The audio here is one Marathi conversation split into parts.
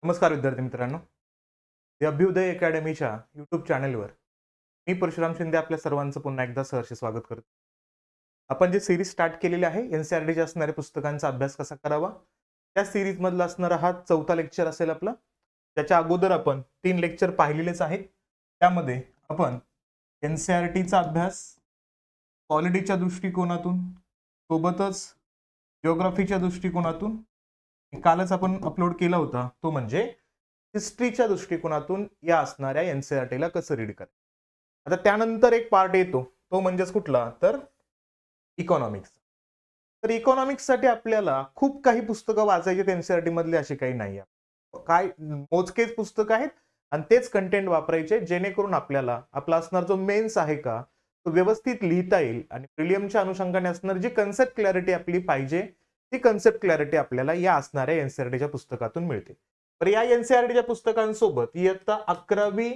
नमस्कार विद्यार्थी मित्रांनो. या अभ्युदय अकॅडमीच्या यूट्यूब चॅनलवर मी परशुराम शिंदे आपल्या सर्वांचं पुन्हा एकदा सहर्ष स्वागत करतो. आपण जे सिरीज स्टार्ट केलेली आहे एनसीईआरटीच्या असणाऱ्या पुस्तकांचा अभ्यास कसा करावा, त्या सिरीज मधला असणारा हा 4था लेक्चर असेल आपला. त्याच्या अगोदर आपण 3 लेक्चर पाहिलेलेच आहेत. त्यामध्ये आपण एनसीईआरटीचा अभ्यास पॉलिटीच्या दृष्टिकोनातून सोबतच जिओग्राफीच्या दृष्टिकोनातून कालच आपण अपलोड केला होता, तो म्हणजे हिस्ट्रीच्या दृष्टिकोनातून या असणाऱ्या एनसीईआरटीला कसं रीड करायचं. आता त्यानंतर एक पार्ट येतो, तो म्हणजेच कुठला, तर इकॉनॉमिक्स. तर इकॉनॉमिक्ससाठी आपल्याला खूप काही पुस्तकं वाचायची एनसीईआरटी मधले असे काही नाही आहे. काय मोजकेच पुस्तक आहेत आणि तेच कंटेंट वापरायचे, जेणेकरून आपल्याला आपला असणार जो मेन्स आहे का तो व्यवस्थित लिहिता येईल आणि प्रिलियमच्या अनुषंगाने असणार जी कन्सेप्ट क्लॅरिटी आपली पाहिजे ती कन्सेप्ट क्लॅरिटी आपल्याला या असणाऱ्या एनसीईआरटीच्या पुस्तकातून मिळते. तर या एनसीईआरटीच्या पुस्तकांसोबत इयत्ता 11वी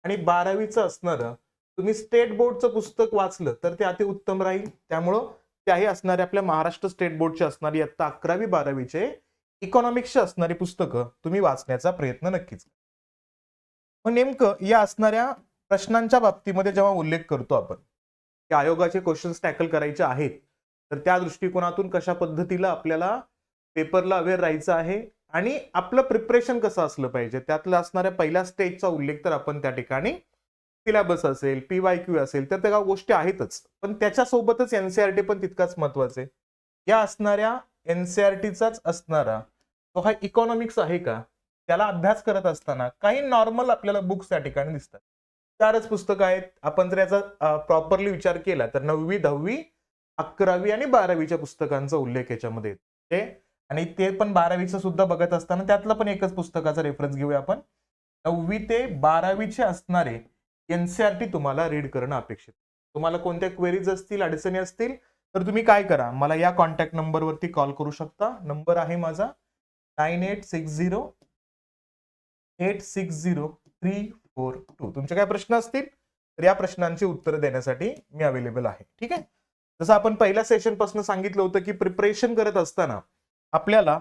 आणि 12वीचं असणारं तुम्ही स्टेट बोर्डचं पुस्तक वाचलं तर ते अति उत्तम राहील. त्यामुळं त्याही असणारे आपल्या महाराष्ट्र स्टेट बोर्डचे असणारी इयत्ता 11वी 12वीचे इकॉनॉमिक्सची असणारी पुस्तकं तुम्ही वाचण्याचा प्रयत्न नक्कीच. मग नेमकं या असणाऱ्या प्रश्नांच्या बाबतीमध्ये जेव्हा उल्लेख करतो आपण की आयोगाचे क्वेश्चन्स टॅकल करायचे आहेत, तर त्या दृष्टिकोनातून कशा पद्धतीला आपल्याला पेपरला अवेअर राहायचं आहे आणि आपलं प्रिपरेशन कसं असलं पाहिजे, त्यातला असणाऱ्या पहिल्या स्टेजचा उल्लेख तर आपण त्या ठिकाणी सिलेबस असेल, पीवायक्यू असेल, तर त्या गोष्टी आहेतच, पण त्याच्यासोबतच एनसीईआरटी पण तितकाच महत्वाचे. या असणाऱ्या एनसीईआरटीचाच असणारा तो हा इकॉनॉमिक्स आहे का, त्याला अभ्यास करत असताना काही नॉर्मल आपल्याला बुक्स त्या ठिकाणी दिसतात. 4च पुस्तकं आहेत. आपण जर याचा प्रॉपरली विचार केला तर 9वी 10वी 11वी आणि 12वीच्या पुस्तकांचा उल्लेख याच्यामध्ये येते. आणि ते पण 12वीचं सुद्धा बघत असताना त्यातलं पण एकच पुस्तकाचा रेफरन्स घेऊया आपण. 9वी ते 12वीचे असणारे एनसीईआरटी तुम्हाला रीड करणं अपेक्षित. तुम्हाला कोणत्या क्वेरीज असतील, अडचणी असतील, तर तुम्ही काय करा, मला या कॉन्टॅक्ट नंबरवरती कॉल करू शकता. नंबर आहे माझा 9860860342. तुमचे काय प्रश्न असतील तर या प्रश्नांची उत्तरं देण्यासाठी मी अवेलेबल आहे. ठीक आहे. जसं आपण पहिल्या सेशन पासून सांगितलं होतं की प्रिपरेशन करत असताना आपल्याला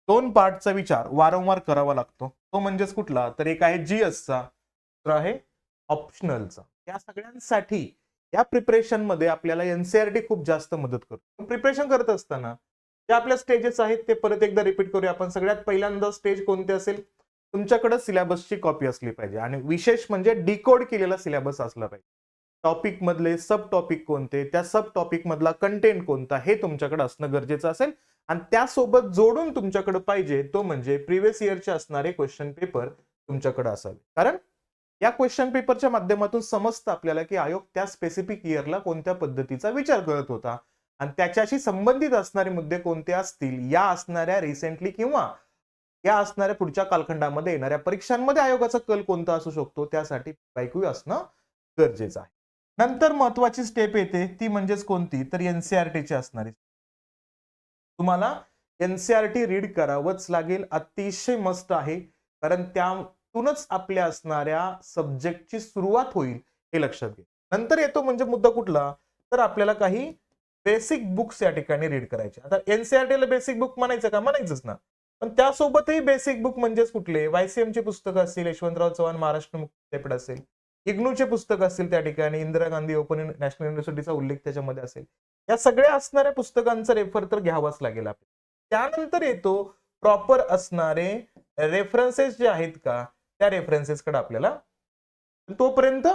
2 पार्टचा विचार वारंवार करावा लागतो. तो म्हणजेच कुठला, तर एक आहे जीएसचा, दुसरा आहे ऑप्शनलचा. या सगळ्यांसाठी या प्रिपरेशन मध्ये आपल्याला एनसीईआरटी खूप जास्त मदत करतो. प्रिपरेशन करत असताना जे आपल्या स्टेजेस आहेत ते परत एकदा रिपीट करूया आपण. सगळ्यात पहिल्यांदा स्टेज कोणते असेल, तुमच्याकडे सिलेबसची कॉपी असली पाहिजे आणि विशेष म्हणजे डिकोड केलेला सिलेबस असला पाहिजे. टॉपिक मधले सब टॉपिक कोणते, त्या सब टॉपिक मधला कंटेंट कोणता हे तुमच्याकडे असणं गरजेचं असेल. आणि त्यासोबत जोडून तुमच्याकडे पाहिजे तो म्हणजे प्रिव्हियस इयरचे असणारे क्वेश्चन पेपर तुमच्याकडे असावे. कारण या क्वेश्चन पेपरच्या माध्यमातून समजतं आपल्याला की आयोग त्या स्पेसिफिक इयरला कोणत्या पद्धतीचा विचार करत होता आणि त्याच्याशी संबंधित असणारे मुद्दे कोणते असतील, या असणाऱ्या रिसेंटली किंवा या असणाऱ्या पुढच्या कालखंडामध्ये येणाऱ्या परीक्षांमध्ये आयोगाचा कल कोणता असू शकतो, त्यासाठी पीवायक्यू असणं गरजेचं आहे. नंतर महत्वाची स्टेप येते ती म्हणजेच कोणती, तर एनसीईआरटीची असणारी. तुम्हाला एनसीईआरटी रीड करावंच लागेल, अतिशय मस्त आहे, कारण त्यातूनच आपल्या असणाऱ्या सब्जेक्टची सुरुवात होईल हे लक्षात घे. नंतर येतो म्हणजे मुद्दा कुठला, तर आपल्याला काही बेसिक बुक्स या ठिकाणी रीड करायचे. आता एनसीईआरटीला बेसिक बुक म्हणायचं का, म्हणायचंच ना, पण त्यासोबतही बेसिक बुक म्हणजेच कुठले, वायसीएमची पुस्तकं असतील, यशवंतराव चव्हाण महाराष्ट्र मुक्त विद्यापीठ असेल, इग्नूचे पुस्तक असतील, त्या ठिकाणी इंदिरा गांधी ओपन नॅशनल युनिव्हर्सिटीचा उल्लेख त्याच्यामध्ये असेल. या सगळ्या असणाऱ्या पुस्तकांचा रेफर तर घ्यावाच लागेल आपल्याला. त्यानंतर येतो प्रॉपर असणारे रेफरन्सेस जे आहेत का, त्या रेफरन्सेसकडे आपल्याला, तोपर्यंत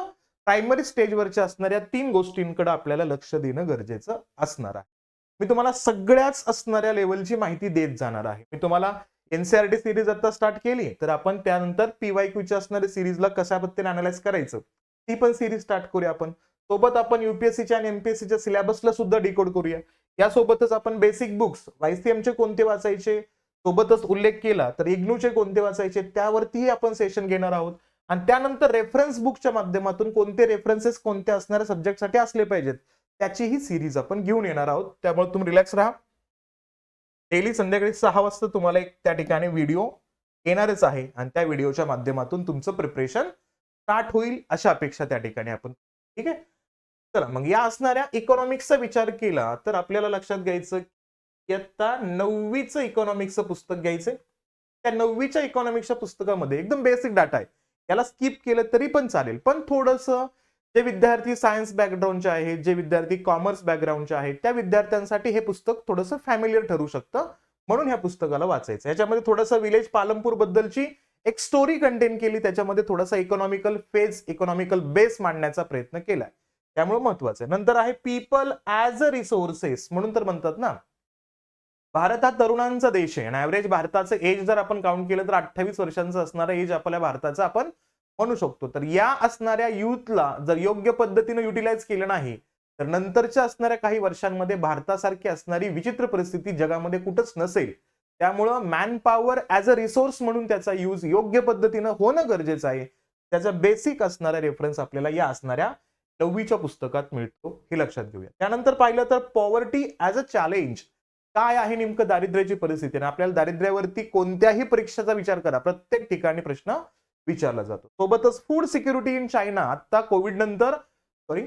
प्रायमरी स्टेजवरच्या असणाऱ्या 3 गोष्टींकडे आपल्याला लक्ष देणं गरजेचं असणार आहे. मी तुम्हाला सगळ्याच असणाऱ्या लेवलची माहिती देत जाणार आहे. मी तुम्हाला एनसीईआरटी सिरीज आता स्टार्ट केली, तर आपण त्यानंतर पीवायक्यूच्या असणाऱ्या सिरीजला कशा पद्धतीने अनालाइज करायचं ती पण सिरीज स्टार्ट करूया आपण. सोबत आपण युपीएससीच्या आणि एमपीएससीच्या सिलेबसला सुद्धा डिकोड करूया. यासोबतच आपण बेसिक बुक्स वायसीएमचे कोणते वाचायचे, सोबतच उल्लेख केला तर इग्नूचे कोणते वाचायचे, त्यावरतीही आपण सेशन घेणार आहोत. आणि त्यानंतर रेफरन्स बुकच्या माध्यमातून कोणते रेफरन्सेस कोणत्या असणाऱ्या सब्जेक्टसाठी असले पाहिजेत त्याचीही सिरीज आपण घेऊन येणार आहोत. त्यामुळे तुम्ही रिलॅक्स राहा. डेली संध्याकाळी 6 वाजता तुम्हाला एक त्या ठिकाणी व्हिडिओ येणारच आहे आणि त्या व्हिडिओच्या माध्यमातून तुमचं प्रिपरेशन स्टार्ट होईल अशा अपेक्षा त्या ठिकाणी आपण. ठीक आहे. चला मग या असणाऱ्या इकॉनॉमिक्सचा विचार केला तर आपल्याला लक्षात घ्यायचं इयत्ता 9वीचं इकॉनॉमिक्सचं पुस्तक घ्यायचंय. त्या 9वीच्या इकॉनॉमिक्सच्या पुस्तकामध्ये एकदम बेसिक डाटा आहे, याला स्किप केलं तरी पण चालेल, पण थोडंसं जे विद्यार्थी सायन्स बॅकग्राऊंडचे आहेत, जे विद्यार्थी कॉमर्स बॅकग्राऊंडचे आहेत, त्या विद्यार्थ्यांसाठी हे पुस्तक थोडंसं फॅमिलियर ठरू शकतं, म्हणून ह्या पुस्तकाला वाचायचं. याच्यामध्ये थोडंसं विलेज पालमपूर बद्दलची एक स्टोरी कंटेन केली, त्याच्यामध्ये थोडासा इकॉनॉमिकल फेज, इकॉनॉमिकल बेस मांडण्याचा प्रयत्न केलाय, त्यामुळे महत्वाचं आहे. नंतर आहे पीपल ऍज अ रिसोर्सेस, म्हणून तर म्हणतात ना, भारत हा तरुणांचा देश आहे आणि ऍव्हरेज भारताचं एज जर आपण काउंट केलं तर 28 वर्षांचं असणारं एज आपल्या भारताचं आपण म्हणू शकतो. तर या असणाऱ्या युथला जर योग्य पद्धतीने युटिलाइज केलं नाही तर नंतरच्या असणाऱ्या काही वर्षांमध्ये भारतासारखी असणारी विचित्र परिस्थिती जगामध्ये कुठंच नसेल. त्यामुळं man power as a resource म्हणून त्याचा यूज योग्य पद्धतीनं होणं गरजेचं आहे. त्याचा बेसिक असणारा रेफरन्स आपल्याला या असणाऱ्या 9वीच्या पुस्तकात मिळतो, हे लक्षात घेऊया. त्यानंतर पाहिलं तर पॉवर्टी ऍज अ चॅलेंज, काय आहे नेमकं दारिद्र्याची परिस्थिती, आणि आपल्याला दारिद्र्यावरती कोणत्याही परीक्षेचा विचार करा, प्रत्येक ठिकाणी प्रश्न विचारला जातो. सोबतच फूड सिक्युरिटी इन चायना, आता कोविड नंतर, सॉरी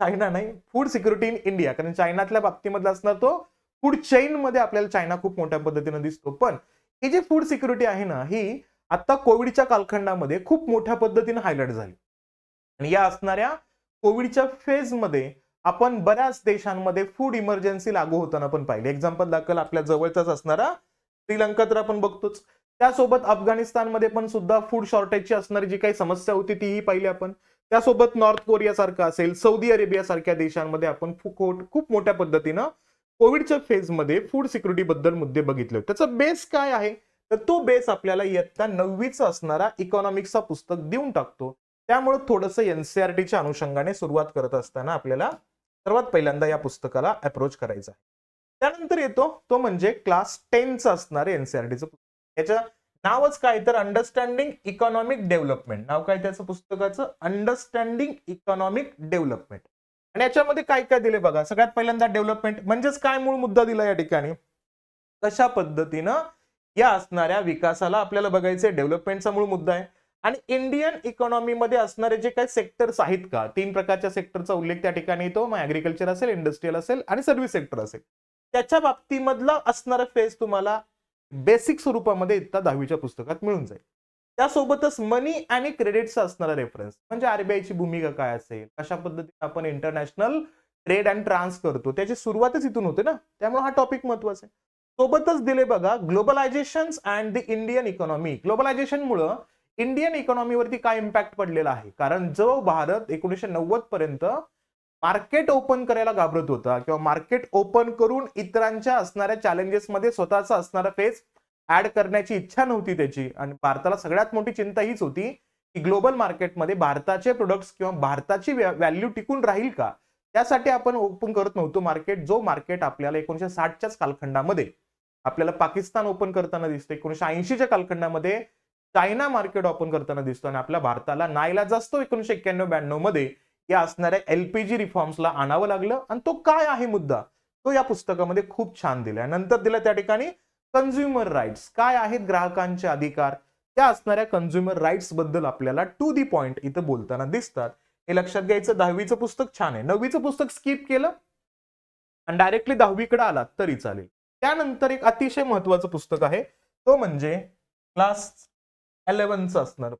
चायना नाही, फूड सिक्युरिटी इन इंडिया, कारण चायनातल्या बाबतीमधला असणार तो फूड चेन मध्ये आपल्याला चायना खूप मोठ्या पद्धतीने दिसतो. पण ही जी फूड सिक्युरिटी आहे ना, ही आता कोविडच्या कालखंडामध्ये खूप मोठ्या पद्धतीने हायलाइट झाली. आणि या असणाऱ्या कोविडच्या फेज मध्ये आपण बऱ्याच देशांमध्ये फूड इमर्जन्सी लागू होताना पण पाहिले. एक्झाम्पल दाखल आपल्या जवळचाच असणारा श्रीलंका तर आपण बघतोच, त्यासोबत अफगाणिस्तानमध्ये पण सुद्धा फूड शॉर्टेजची असणारी जी काही समस्या होती तीही पाहिली आपण. त्यासोबत नॉर्थ कोरिया सारखा असेल, सौदी अरेबिया सारख्या देशांमध्ये आपण खूप मोठ्या पद्धतीनं कोविडच्या फेजमध्ये फूड सिक्युरिटी बद्दल मुद्दे बघितले. त्याचा बेस काय आहे, तर तो बेस आपल्याला इयत्ता 9वीचा असणारा इकॉनॉमिक्सचा पुस्तक देऊन टाकतो. त्यामुळे थोडंसं एनसीआरटीच्या अनुषंगाने सुरुवात करत असताना आपल्याला सर्वात पहिल्यांदा या पुस्तकाला अप्रोच करायचा आहे. त्यानंतर येतो तो म्हणजे क्लास 10चं असणारे एनसीआरटीचं पुस्तक. याचं नावच काय तर अंडरस्टँडिंग इकॉनॉमिक डेव्हलपमेंट, नाव काय त्याचं पुस्तकाचं, अंडरस्टँडिंग इकॉनॉमिक डेव्हलपमेंट. आणि याच्यामध्ये काय काय दिले बघा. सगळ्यात पहिल्यांदा डेव्हलपमेंट म्हणजेच काय मूळ मुद्दा दिला या ठिकाणी, कशा पद्धतीनं या असणाऱ्या विकासाला आपल्याला बघायचंय, डेव्हलपमेंटचा मूळ मुद्दा आहे. आणि इंडियन इकॉनॉमीमध्ये असणारे जे काही सेक्टर्स आहेत का, 3 प्रकारच्या सेक्टरचा उल्लेख त्या ठिकाणी येतो. मग ऍग्रिकल्चर असेल, इंडस्ट्रियल असेल आणि सर्व्हिस सेक्टर असेल. त्याच्या बाबतीमधला असणारा फेज तुम्हाला बेसिक स्वरूपामध्ये इत्ता 10वीच्या पुस्तकात मिळून जाईल. त्यासोबतच मनी आणि क्रेडिटचा असणारा रेफरन्स, म्हणजे आरबीआयची भूमिका काय असेल, कशा पद्धतीने आपण इंटरनॅशनल ट्रेड अँड ट्रान्स करतो, त्याची सुरुवातच इथून होते ना, त्यामुळे हा टॉपिक महत्वाचा आहे. सोबतच दिले बघा globalisation and the Indian economy. Globalisation मुळे इंडियन इकॉनॉमीवरती काय इम्पॅक्ट पडलेला आहे, कारण जो भारत 1990 पर्यंत मार्केट ओपन करायला घाबरत होता किंवा मार्केट ओपन करून इतरांच्या असणाऱ्या चॅलेंजेस मध्ये स्वतःचा असणारा फेज ऍड करण्याची इच्छा नव्हती त्याची, आणि भारताला सगळ्यात मोठी चिंता हीच होती की ग्लोबल मार्केटमध्ये भारताचे प्रोडक्ट्स किंवा भारताची व्हॅल्यू टिकून राहील का, त्यासाठी आपण ओपन करत नव्हतो मार्केट. जो मार्केट आपल्याला 1960च्याच कालखंडामध्ये आपल्याला पाकिस्तान ओपन करताना दिसतो, 1980च्या कालखंडामध्ये चायना मार्केट ओपन करताना दिसतो, आणि आपल्या भारताला नाईलाजास्तव 1991-92 मध्ये या असणाऱ्या एलपीजी रिफॉर्म्सला आणावं लागलं. आणि तो काय आहे मुद्दा, तो या पुस्तकामध्ये खूप छान दिलाय. नंतर दिला त्या ठिकाणी कन्झ्युमर राईट्स, काय आहेत ग्राहकांचे अधिकार, त्या असणाऱ्या कन्झ्युमर राईट्स बद्दल आपल्याला टू दी पॉइंट इथं बोलताना दिसतात. हे लक्षात घ्यायचं. 10वीचं पुस्तक छान आहे. 9वीचं पुस्तक स्किप केलं आणि डायरेक्टली 10वीकडे आलात तरी चालेल. त्यानंतर एक अतिशय महत्वाचं पुस्तक आहे, तो म्हणजे क्लास 11चं असणार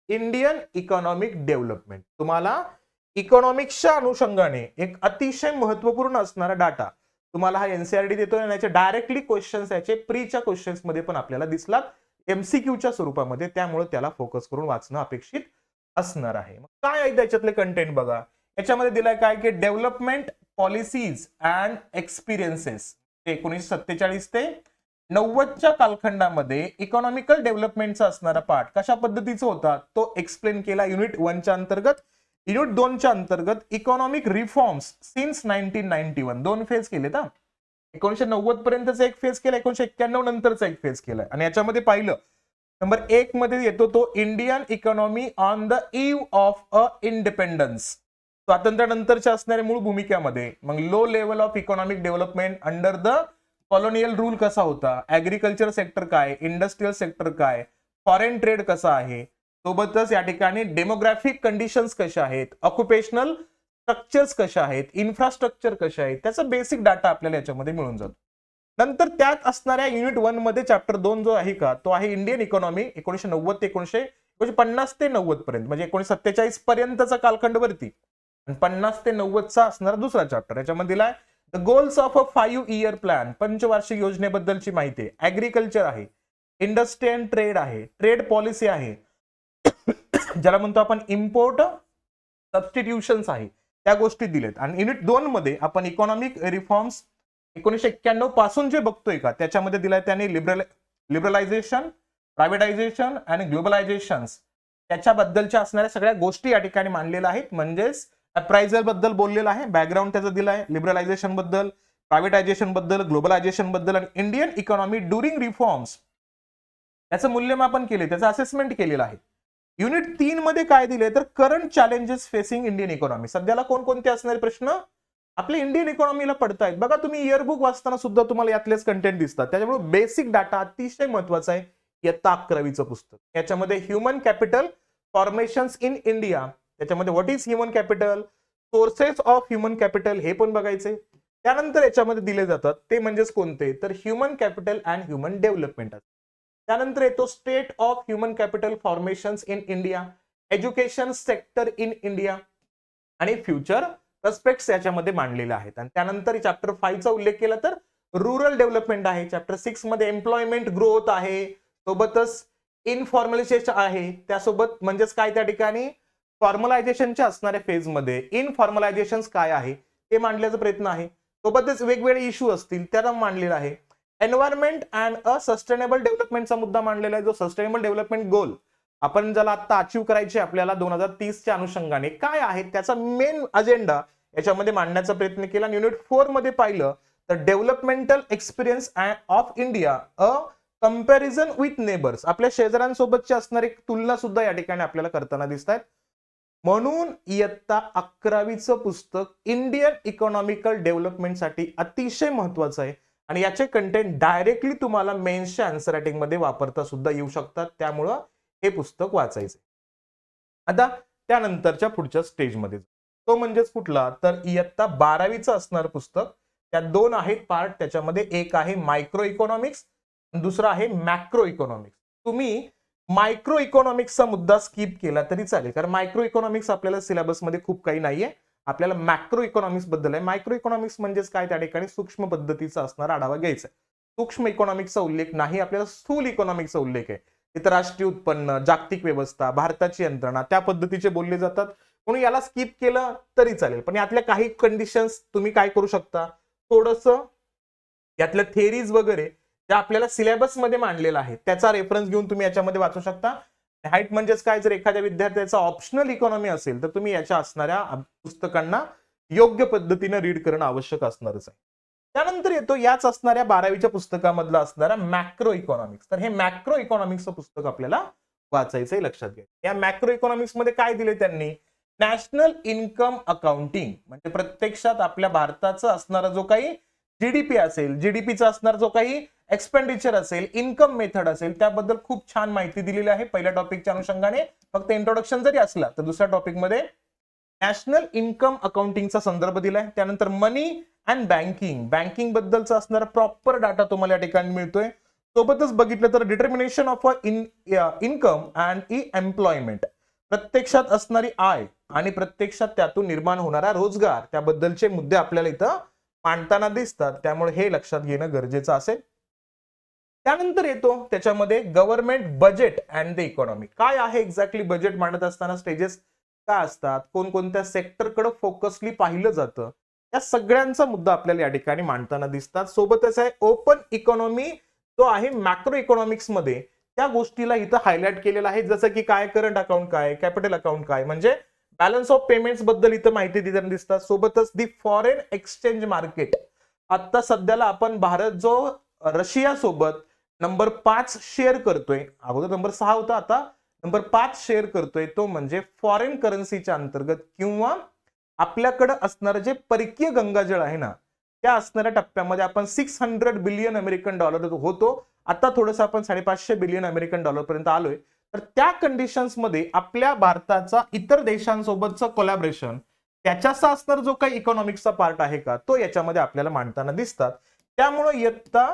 इंडियन इकॉनॉमिक डेव्हलपमेंट. तुम्हाला इकॉनॉमिक्सच्या अनुषंगाने एक अतिशय महत्वपूर्ण असणारा डाटा तुम्हाला हा एनसीआरटी देतोय, आणि याचे डायरेक्टली क्वेश्चन्स याचे प्रीच्या क्वेश्चन्स मध्ये पण आपल्याला दिसलात एमसीक्यूच्या स्वरूपामध्ये, त्यामुळे त्याला फोकस करून वाचणं अपेक्षित असणार आहे. मग काय आहे त्याच्यातले कंटेंट बघा. याच्यामध्ये दिलाय काय की डेव्हलपमेंट पॉलिसीज अँड एक्सपिरियन्सेस, 1947 ते 90च्या कालखंडामध्ये इकॉनॉमिकल डेव्हलपमेंटचा असणारा पार्ट कशा पद्धतीचा होता तो एक्सप्लेन केला युनिट 1च्या अंतर्गत. युनिट 2च्या अंतर्गत इकॉनॉमिक रिफॉर्म्स सिन्स 1991, 2 फेज केलेत. 1990 पर्यंतचा एक फेज केला, 1991 नंतरचा एक फेज केलाय. आणि याच्यामध्ये पाहिलं नंबर 1 मध्ये येतो तो Indian economy on the eve of a independence, स्वातंत्र्यानंतरच्या असणाऱ्या मूळ भूमिकेमध्ये. मग low level of economic development under the colonial rule कसा होता, ऍग्रिकल्चर सेक्टर काय, इंडस्ट्रियल सेक्टर काय, फॉरेन ट्रेड कसा आहे, सोबतच या ठिकाणी डेमोग्राफिक कंडिशन्स कशा आहेत, ऑक्युपेशनल स्ट्रक्चर्स कशा आहेत, इन्फ्रास्ट्रक्चर कशा आहेत, त्याचा बेसिक डाटा आपल्याला याच्यामध्ये मिळून जातो. नंतर त्यात असणाऱ्या युनिट 1 मध्ये चॅप्टर 2 जो आहे का, तो आहे इंडियन इकॉनॉमी 1990 ते 1950 ते 90 पर्यंत, म्हणजे 1947 पर्यंतचा कालखंडवरती. 50 ते 90चा असणारा दुसरा चॅप्टर. याच्यामध्ये दिलाय the goals of a 5 year plan, पंचवार्षिक योजनेबद्दलची माहिती आहे. ऍग्रिकल्चर आहे, इंडस्ट्री अँड ट्रेड आहे, ट्रेड पॉलिसी आहे, ज्याला म्हणतो आपण इम्पोर्ट सबस्टिट्यूशन्स आहे, त्या गोष्टी दिलेत. आणि युनिट 2 मध्ये आपण इकॉनॉमिक रिफॉर्म्स 1991 पासून जे बघतोय का, त्याच्यामध्ये दिलाय त्याने लिबरलायझेशन, प्रायव्हेटायझेशन आणि ग्लोबलायझेशन, त्याच्याबद्दलच्या असणाऱ्या सगळ्या गोष्टी या ठिकाणी मांडलेल्या आहेत. म्हणजेच अप्रायझल बद्दल बोललेला आहे, बॅकग्राऊंड त्याचं दिलाय, लिबरलायझेशन बद्दल, प्रायव्हेटायझेशन बद्दल, ग्लोबलायझेशन बद्दल आणि इंडियन इकॉनॉमी ड्युरिंग रिफॉर्म्स त्याचं मूल्यमापन केले, त्याचं असेसमेंट केलेलं आहे. युनिट 3 मध्ये काय दिले तर current challenges facing Indian economy, सध्याला कोणकोणते असणारे प्रश्न आपले इंडियन इकॉनॉमीला पडतायत. बघा तुम्ही इयरबुक वाचताना सुद्धा तुम्हाला यातलेच कंटेंट दिसतात. त्याच्यामुळे बेसिक डाटा अतिशय महत्वाचा आहे. इयत्ता 11वीचं पुस्तक, याच्यामध्ये human capital formations in India, त्याच्यामध्ये what is human capital, sources of human capital हे पण बघायचे. त्यानंतर याच्यामध्ये दिले जातात ते म्हणजेच कोणते तर human capital and human development. त्यानंतर येतो state of human capital formations in India, education sector in India आणि फ्युचर प्रॉस्पेक्ट्स याच्यामध्ये मांडलेले आहेत. आणि त्यानंतर चॅप्टर 5 चा उल्लेख केला तर रुरल डेव्हलपमेंट आहे. चॅप्टर 6 मध्ये एम्प्लॉयमेंट ग्रोथ आहे, सोबतच इनफॉर्मलायझेशन आहे, त्यासोबत म्हणजेच काय त्या ठिकाणी फॉर्मलायझेशनच्या असणाऱ्या फेज मध्ये इनफॉर्मलायझेशन काय आहे ते मांडण्याचा प्रयत्न आहे. सोबतच वेगवेगळे इश्यू असतील त्याला मांडलेला आहे. एन्व्हायरमेंट अँड अ सस्टेनेबल डेव्हलपमेंटचा मुद्दा मांडलेला आहे, जो सस्टेनेबल डेव्हलपमेंट गोल आपण ज्याला आता अचीव करायचे आपल्याला 2030च्या अनुषंगाने काय आहे त्याचा मेन अजेंडा याच्यामध्ये मांडण्याचा प्रयत्न केला. युनिट 4 मध्ये पाहिलं तर developmental experience of India a comparison with neighbours, आपल्या शेजाऱ्यांसोबतची असणारी तुलना सुद्धा या ठिकाणी आपल्याला करताना दिसत आहेत. म्हणून इयत्ता 11वीचं पुस्तक इंडियन इकॉनॉमिकल डेव्हलपमेंटसाठी अतिशय महत्वाचं आहे आणि याचे कंटेंट डायरेक्टली तुम्हाला मेन्सच्या आन्सर रायटिंग मध्ये वापरता सुद्धा येऊ शकतात. त्यामुळं हे पुस्तक वाचायचे. आता त्यानंतरच्या पुढच्या स्टेजमध्ये तो म्हणजेच कुठला तर इयत्ता 12वीचं असणार पुस्तक. त्यात 2 आहेत पार्ट, त्याच्यामध्ये एक आहे मायक्रो इकॉनॉमिक्स, दुसरा आहे मॅक्रो इकॉनॉमिक्स. तुम्ही मायक्रो इकॉनॉमिक्सचा मुद्दा स्किप केला तरी चालेल, कारण मायक्रो इकॉनॉमिक्स आपल्याला सिलेबसमध्ये खूप काही नाहीये. आपल्याला मॅक्रो इकॉनॉमिक्स बद्दल आहे. मायक्रो इकॉनॉमिक्स म्हणजेच काय, त्या ठिकाणी सूक्ष्म पद्धतीचा असणारा आढावा घ्यायचा आहे. सूक्ष्म इकॉनॉमिक्सचा उल्लेख नाही, आपल्याला स्थूल इकॉनॉमिक्सचा उल्लेख आहे. तिथं राष्ट्रीय उत्पन्न, जागतिक व्यवस्था, भारताची यंत्रणा त्या पद्धतीचे बोलले जातात. म्हणून याला स्किप केलं तरी चालेल, पण यातल्या काही कंडिशन्स तुम्ही काय करू शकता, थोडंसं यातल्या थेरीज वगैरे त्या आपल्याला सिलेबस मध्ये मांडलेला आहे त्याचा रेफरन्स घेऊन तुम्ही याच्यामध्ये वाचू शकता. हाईट म्हणजेच काय, जर एखाद्या विद्यार्थ्याचा ऑप्शनल इकॉनॉमी असेल तर तुम्ही याच्या असणाऱ्या पुस्तकांना योग्य पद्धतीने रीड करणं आवश्यक असणारच आहे. त्यानंतर येतो याच असणाऱ्या 12वीच्या पुस्तकामधला असणारा मॅक्रो इकॉनॉमिक्स. तर हे मॅक्रो इकॉनॉमिक्सचं पुस्तक आपल्याला वाचायचंय, लक्षात घ्या. या मॅक्रो इकॉनॉमिक्स मध्ये काय दिले त्यांनी, नॅशनल इन्कम अकाउंटिंग, म्हणजे प्रत्यक्षात आपल्या भारताचा असणारा जो काही जीडीपी असेल, जीडीपीचा असणार जो काही एक्सपेंडिचर असेल, इन्कम मेथड असेल, त्याबद्दल खूप छान माहिती दिलेली आहे. पहिल्या टॉपिकच्या अनुषंगाने फक्त इंट्रोडक्शन जरी असला तर दुसऱ्या टॉपिक मध्ये नॅशनल इन्कम अकाउंटिंगचा संदर्भ दिलाय. त्यानंतर मनी अँड बँकिंग, बँकिंग बद्दलचा असणारा प्रॉपर डाटा तुम्हाला या ठिकाणी मिळतोय. सोबतच बघितलं तर determination of income and employment, प्रत्यक्षात असणारी आय आणि प्रत्यक्षात त्यातून निर्माण होणारा रोजगार, त्याबद्दलचे मुद्दे आपल्याला इथं मांडताना दिसतात. त्यामुळे हे लक्षात घेणं गरजेचं असेल. त्यानंतर येतो त्याच्यामध्ये government budget and the economy. काय आहे एक्झॅक्टली बजेट मांडत असताना, स्टेजेस काय असतात, कोणकोणत्या सेक्टरकडे फोकसली पाहिलं जातं, या सगळ्यांचा मुद्दा आपल्याला या ठिकाणी मांडताना दिसतात. सोबतच आहे ओपन इकॉनॉमी जो आहे मॅक्रो इकॉनॉमिक्स मध्ये, त्या गोष्टीला इथं हायलाइट केलेलं आहे. जसं की काय करंट अकाउंट काय, कॅपिटल अकाउंट काय, म्हणजे बॅलन्स ऑफ पेमेंट्स बद्दल इथं माहिती देताना दिसतात. सोबतच दी फॉरेन एक्सचेंज मार्केट, आता सध्याला आपण भारत जो रशिया सोबत नंबर 5 शेअर करतोय, अगोदर नंबर 6 होता, आता नंबर 5 शेअर करतोय, तो म्हणजे फॉरेन करन्सीच्या अंतर्गत किंवा आपल्याकडे असणारं जे परकीय गंगाजळ आहे ना, त्या असणाऱ्या टप्प्यामध्ये आपण 600 बिलियन अमेरिकन डॉलर होतो. आता थोडंसं आपण 550 बिलियन अमेरिकन डॉलर पर्यंत आलोय. तर त्या कंडिशन्स मध्ये आपल्या भारताचा इतर देशांसोबतचं कोलॅबरेशन, त्याच्याचा असणार जो काही इकॉनॉमिक्सचा पार्ट आहे का, तो याच्यामध्ये आपल्याला मांडताना दिसतात. त्यामुळे इयत्ता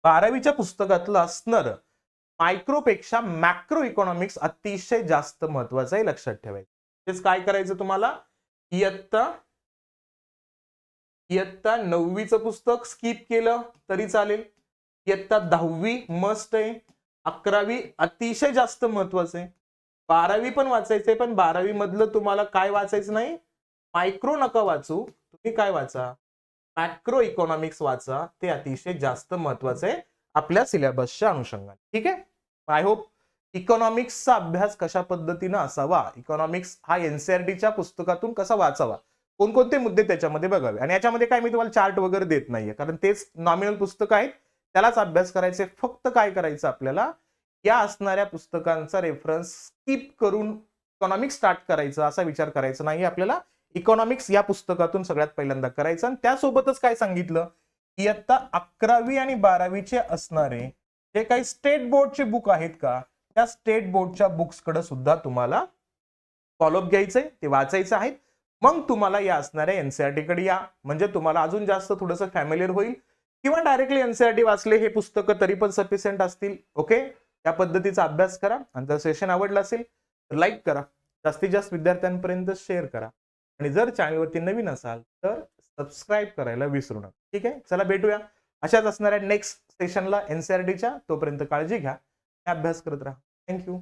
12वीच्या पुस्तकातलं असणार मायक्रोपेक्षा मॅक्रो इकॉनॉमिक्स अतिशय जास्त महत्वाचं आहे, लक्षात ठेवायचं. तेच काय करायचं तुम्हाला, इयत्ता 9वीचं पुस्तक स्किप केलं तरी चालेल, इयत्ता 10वी मस्ट आहे, 11वी अतिशय जास्त महत्वाचं आहे, 12वी पण वाचायचंय, पण 12वी मधलं तुम्हाला काय वाचायचं नाही, मायक्रो नका वाचू, तुम्ही काय वाचा, मॅक्रो इकॉनॉमिक्स वाचा, ते अतिशय जास्त महत्वाचं आहे आपल्या सिलेबसच्या अनुषंगाने. ठीक आहे, आय होप इकॉनॉमिक्सचा अभ्यास कशा पद्धतीनं असावा, इकॉनॉमिक्स हा एनसीईआरटीच्या पुस्तकातून कसा वाचावा, कोणकोणते मुद्दे त्याच्यामध्ये बघावे. आणि याच्यामध्ये काय मी तुम्हाला चार्ट वगैरे देत नाहीये, कारण तेच नॉमिनल पुस्तक आहेत, त्यालाच अभ्यास करायचे. फक्त काय करायचं आपल्याला, या असणाऱ्या पुस्तकांचा रेफरन्स स्किप करून इकॉनॉमिक्स स्टार्ट करायचं असा विचार करायचा नाही. आपल्याला इकॉनॉमिक्स या पुस्तकातून सगळ्यात पहिल्यांदा करायचं. आणि त्यासोबतच काय सांगितलं, इयत्ता 11वी आणि 12वीचे असणारे जे काही स्टेट बोर्डचे बुक आहेत का, त्या स्टेट बोर्डच्या बुक्स कडे सुद्धा तुम्हाला फॉलोअप घ्यायचंय, ते वाचायचं आहे. मग तुम्हाला या असणाऱ्या एनसीईआरटी कडे या, म्हणजे तुम्हाला अजून जास्त थोडंसं फॅमिलियर होईल. किंवा डायरेक्टली एनसीईआरटी वाचले हे पुस्तकं तरी पण सफिशियंट असतील. ओके, त्या पद्धतीचा अभ्यास करा. आणि जर सेशन आवडलं असेल तर लाईक करा, जास्तीत जास्त विद्यार्थ्यांपर्यंत शेअर करा. आणि जर चॅनलवरती नवीन असाल तर सबस्क्राईब करायला विसरू नका. ठीक आहे, चला भेटूया अशाच असणाऱ्या नेक्स्ट सेशनला एनसीईआरटीच्या. तोपर्यंत काळजी घ्या, अभ्यास करत राहा. थँक्यू.